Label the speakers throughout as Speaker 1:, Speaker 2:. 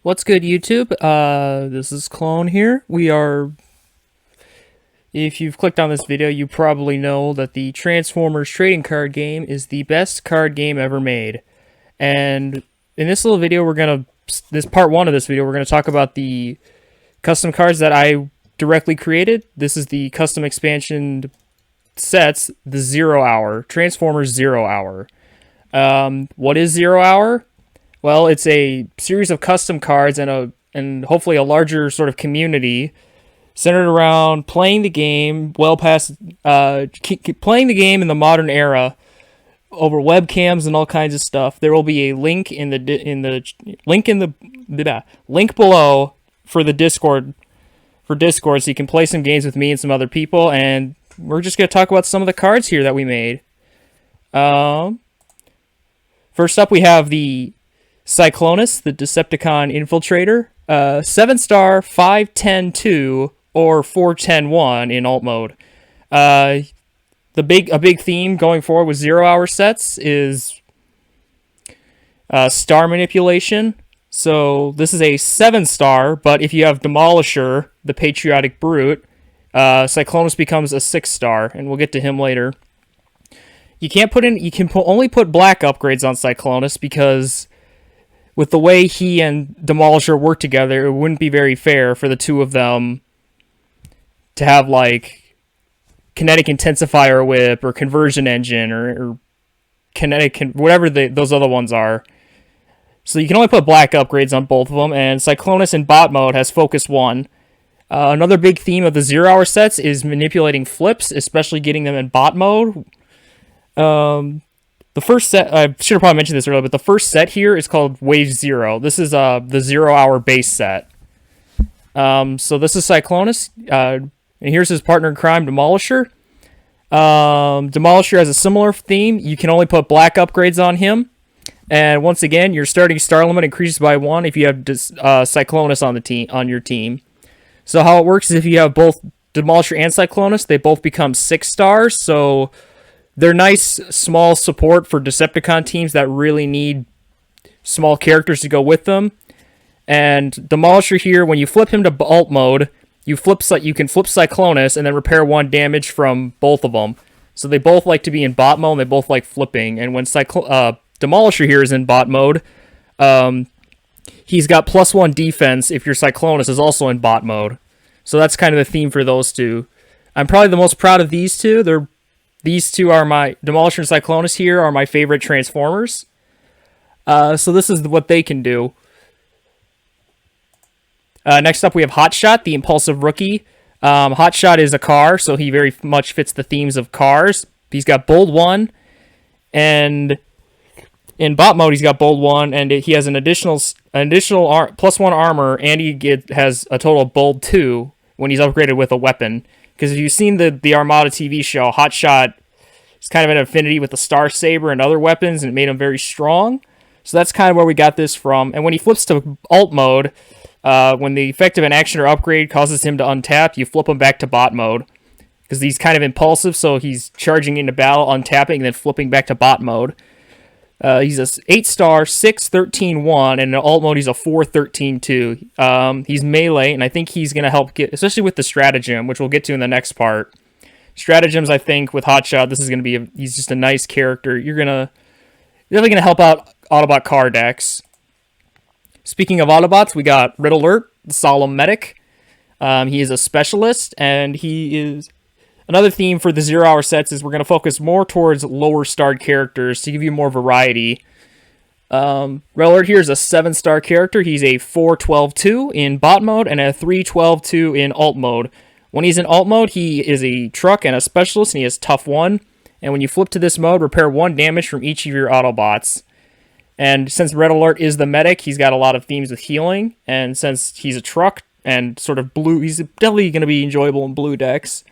Speaker 1: What's good, YouTube? This is Clone here. If you've clicked on this video, you probably know that the Transformers trading card game is the best card game ever made. And in this little video, this part one of this video, we're gonna talk about the custom cards that I directly created. This is the custom expansion sets, the 0 Hour, Transformers 0 Hour. What is 0 Hour? Well, it's a series of custom cards and hopefully a larger sort of community centered around playing the game playing the game in the modern era over webcams and all kinds of stuff. There will be a link in the link below for the Discord so you can play some games with me and some other people, and we're just going to talk about some of the cards here that we made. First up, we have the Cyclonus, the Decepticon Infiltrator, 7-star, 5-10-2, or 4-10-1 in alt mode. A big theme going forward with 0 Hour sets is star manipulation. So this is a 7-star, but if you have Demolisher, the Patriotic Brute, Cyclonus becomes a 6-star, and we'll get to him later. You can only put black upgrades on Cyclonus because with the way he and Demolisher work together, it wouldn't be very fair for the two of them to have, like, Kinetic Intensifier Whip or Conversion Engine or Kinetic, whatever those other ones are. So you can only put black upgrades on both of them, and Cyclonus in bot mode has Focus 1. Another big theme of the 0 Hour sets is manipulating flips, especially getting them in bot mode. The first set, I should have probably mentioned this earlier, but the first set here is called Wave 0. This is the 0 Hour base set. So this is Cyclonus, and here's his partner in crime, Demolisher. Demolisher has a similar theme. You can only put black upgrades on him. And once again, your starting star limit increases by 1 if you have Cyclonus on your team. So how it works is if you have both Demolisher and Cyclonus, they both become 6 stars, so they're nice, small support for Decepticon teams that really need small characters to go with them. And Demolisher here, when you flip him to alt mode, you can flip Cyclonus and then repair 1 damage from both of them. So they both like to be in bot mode, and they both like flipping. And when Demolisher here is in bot mode, he's got +1 defense if your Cyclonus is also in bot mode. So that's kind of the theme for those two. I'm probably the most proud of these two. These two are my Demolisher and Cyclonus here are my favorite Transformers. So this is what they can do. Next up, we have Hotshot, the Impulsive Rookie. Hotshot is a car, so he very much fits the themes of cars. He's got Bold 1, and in bot mode, he's got Bold 1, and he has an additional +1 armor, and he has a total of Bold 2 when he's upgraded with a weapon. Because if you've seen the Armada TV show, Hotshot is kind of an affinity with the Star Saber and other weapons, and it made him very strong. So that's kind of where we got this from. And when he flips to alt mode, when the effect of an action or upgrade causes him to untap, you flip him back to bot mode. Because he's kind of impulsive, so he's charging into battle, untapping, and then flipping back to bot mode. He's a 8-star, 6-13-1, and in alt mode he's a 4-13-2. He's melee, and I think he's going to help get, especially with the stratagem, which we'll get to in the next part. Stratagems, I think, with Hotshot, this is going to be, he's just a nice character. You're definitely going to help out Autobot car decks. Speaking of Autobots, we got Red Alert, the Solemn Medic. He is a specialist, and he is... Another theme for the 0 Hour sets is we're going to focus more towards lower starred characters to give you more variety. Red Alert here is a 7-star character. He's a 4-12-2 in bot mode and a 3-12-2 in alt mode. When he's in alt mode, he is a truck and a specialist, and he has tough 1. And when you flip to this mode, repair 1 damage from each of your Autobots. And since Red Alert is the medic, he's got a lot of themes with healing. And since he's a truck and sort of blue, he's definitely going to be enjoyable in blue decks.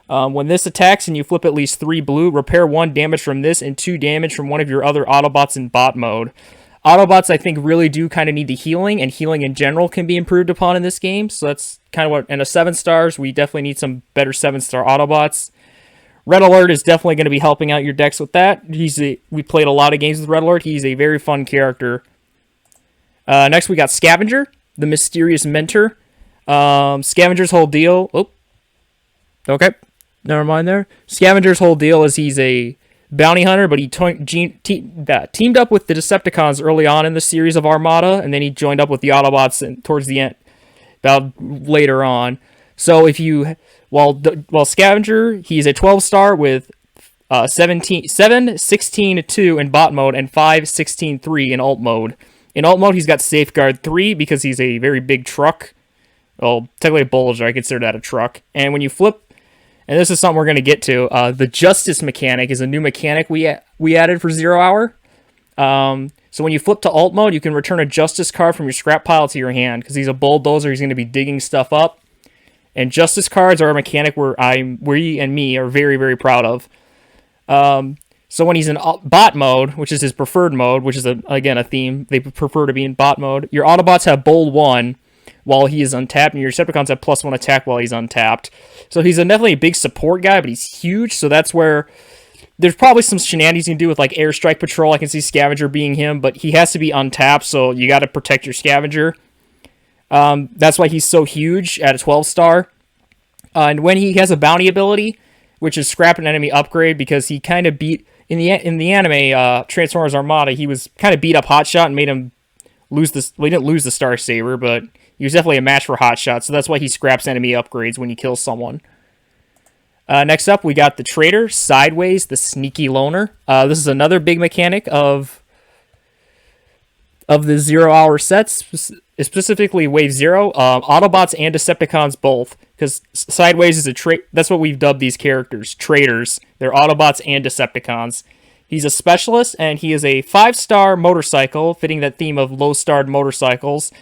Speaker 1: When this attacks and you flip at least 3 blue, repair 1 damage from this and 2 damage from one of your other Autobots in bot mode. Autobots, I think, really do kind of need the healing, and healing in general can be improved upon in this game. So that's kind of what, and a 7 stars, we definitely need some better 7-star Autobots. Red Alert is definitely going to be helping out your decks with that. We played a lot of games with Red Alert. He's a very fun character. Next, we got Scavenger. the mysterious mentor. Scavenger's whole deal. Oh, okay, never mind there. Scavenger's whole deal is he's a bounty hunter, but he teamed up with the Decepticons early on in the series of Armada, and then he joined up with the Autobots towards the end, about later on. So if you, while Scavenger, he's a 12-star with 7, 16, 2 in bot mode and 5, 16, 3 in alt mode. In alt mode, he's got Safeguard 3 because he's a very big truck. Well, technically a Bulger, I consider that a truck. And when you flip, and this is something we're going to get to, the Justice mechanic is a new mechanic we added for 0 Hour. So when you flip to alt mode, you can return a Justice card from your scrap pile to your hand because he's a bulldozer. He's going to be digging stuff up. And Justice cards are a mechanic we and me are very, very proud of. So when he's in bot mode, which is his preferred mode, which is, again, a theme, they prefer to be in bot mode, your Autobots have bold 1 while he is untapped, and your Decepticons have +1 attack while he's untapped. So he's definitely a big support guy, but he's huge, so that's where there's probably some shenanigans you can do with, like, Airstrike Patrol. I can see Scavenger being him, but he has to be untapped, so you got to protect your Scavenger. That's why he's so huge at a 12-star. And when he has a bounty ability, which is scrap an enemy upgrade, because he kind of beat in the anime Transformers Armada, he was kind of beat up Hotshot and made him lose this. Well, he didn't lose the Star Saber, but he was definitely a match for Hotshot, so that's why he scraps enemy upgrades when he kills someone. Next up, we got the Traitor, Sideways, the Sneaky Loner. This is another big mechanic of the 0 Hour sets, specifically Wave 0. Autobots and Decepticons both, because Sideways is a trait. That's what we've dubbed these characters, traitors. They're Autobots and Decepticons. He's a specialist, and he is a 5-star motorcycle, fitting that theme of low-starred motorcycles.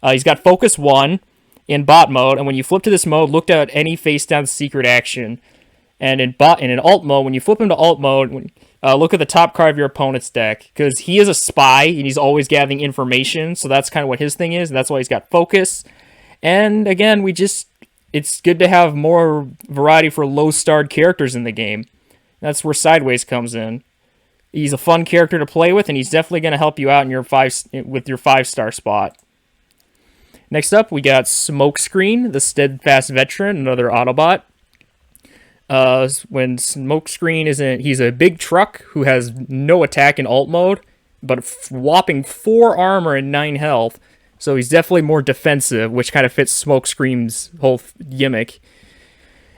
Speaker 1: He's got Focus 1 in bot mode, and when you flip to this mode, look at any face-down secret action. And in alt mode, when you flip him to alt mode, look at the top card of your opponent's deck, because he is a spy, and he's always gathering information, so that's kind of what his thing is, and that's why he's got Focus. And again, it's good to have more variety for low-starred characters in the game. That's where Sideways comes in. He's a fun character to play with, and he's definitely going to help you out in with your 5-star spot. Next up, we got Smokescreen, the Steadfast Veteran, another Autobot. When Smokescreen he's a big truck who has no attack in alt mode, but whopping 4 armor and 9 health. So he's definitely more defensive, which kind of fits Smokescreen's whole gimmick.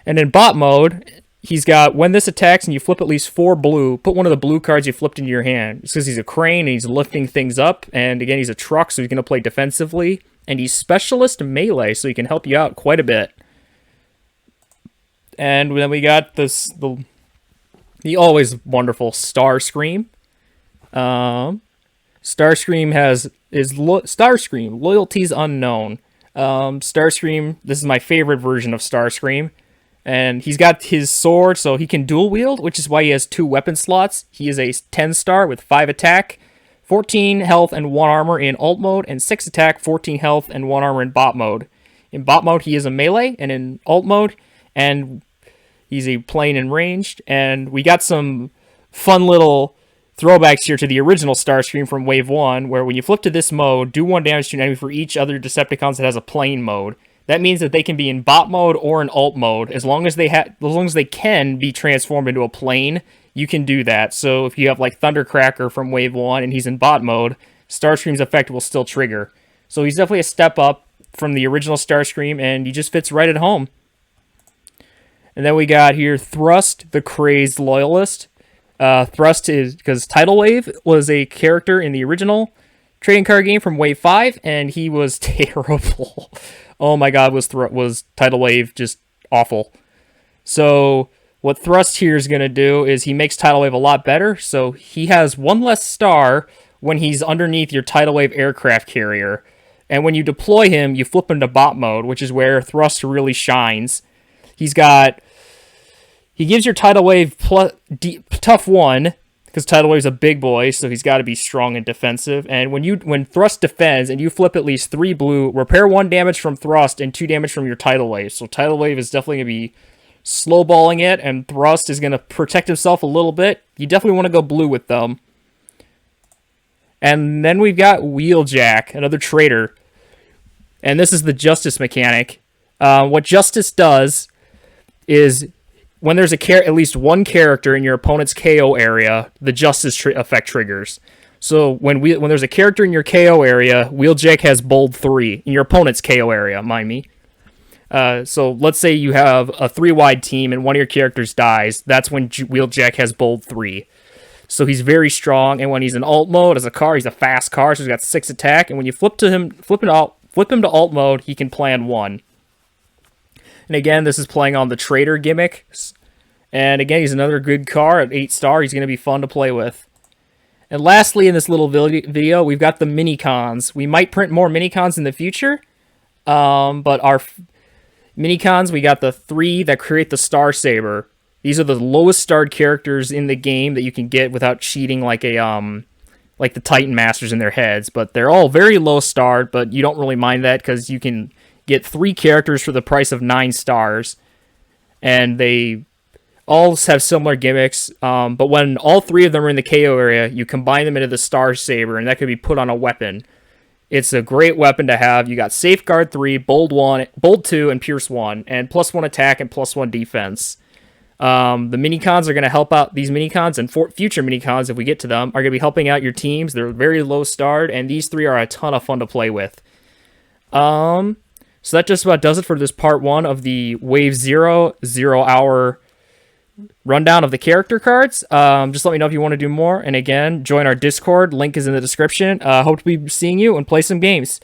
Speaker 1: And in bot mode, he's got, when this attacks and you flip at least 4 blue, put one of the blue cards you flipped into your hand. It's because he's a crane and he's lifting things up. And again, he's a truck, so he's going to play defensively. And he's specialist melee, so he can help you out quite a bit. And then we got the always wonderful Starscream. Starscream Starscream, Loyalties Unknown. Starscream, this is my favorite version of Starscream. And he's got his sword, so he can dual wield, which is why he has 2 weapon slots. He is a 10-star with 5 attack, 14 health and 1 armor in alt mode, and 6 attack, 14 health, and 1 armor in bot mode. In bot mode, he is a melee, and in alt mode, and he's a plain and ranged. And we got some fun little throwbacks here to the original Starscream from Wave 1, where when you flip to this mode, do 1 damage to an enemy for each other Decepticons that has a plane mode. That means that they can be in bot mode or in alt mode. As long as they can be transformed into a plane, you can do that. So if you have like Thundercracker from Wave 1 and he's in bot mode, Starscream's effect will still trigger. So he's definitely a step up from the original Starscream, and he just fits right at home. And then we got here Thrust, the Crazed Loyalist. Thrust is because Tidal Wave was a character in the original trading card game from Wave 5, and he was terrible. Oh my god, was Tidal Wave just awful. So what Thrust here is going to do is he makes Tidal Wave a lot better, so he has 1 less star when he's underneath your Tidal Wave aircraft carrier. And when you deploy him, you flip him to bot mode, which is where Thrust really shines. He gives your Tidal Wave tough 1, because Tidal Wave's a big boy, so he's got to be strong and defensive. And when Thrust defends and you flip at least 3 blue, repair 1 damage from Thrust and 2 damage from your Tidal Wave. So Tidal Wave is definitely going to be slowballing it, and Thrust is going to protect himself a little bit. You definitely want to go blue with them. And then we've got Wheeljack, another traitor. And this is the Justice mechanic. What Justice does is when there's at least one character in your opponent's KO area, the Justice effect triggers. So when there's a character in your KO area, Wheeljack has bold 3 in your opponent's KO area, mind me. So let's say you have a 3-wide team and one of your characters dies. That's when Wheeljack has bold 3. So he's very strong, and when he's in alt mode as a car, he's a fast car, so he's got 6 attack. And when you flip him to alt mode, he can plan 1. And again, this is playing on the Trader gimmick. And again, he's another good car at 8-star. He's going to be fun to play with. And lastly, in this little video, we've got the MiniCons. We might print more MiniCons in the future, but our MiniCons, we got the 3 that create the Star Saber. These are the lowest starred characters in the game that you can get without cheating like like the Titan Masters in their heads. But they're all very low starred, but you don't really mind that because you can get 3 characters for the price of 9 stars. And they all have similar gimmicks, but when all 3 of them are in the KO area, you combine them into the Star Saber, and that could be put on a weapon. It's a great weapon to have. You got Safeguard 3, Bold 1, Bold 2, and Pierce 1, and +1 attack and +1 defense. The MiniCons are going to help out. These MiniCons and future MiniCons, if we get to them, are going to be helping out your teams. They're very low starred, and these 3 are a ton of fun to play with. So that just about does it for this part 1 of the Wave 0 hour rundown of the character cards. Just let me know if you want to do more. And again, join our Discord. Link is in the description. Hope to be seeing you and play some games.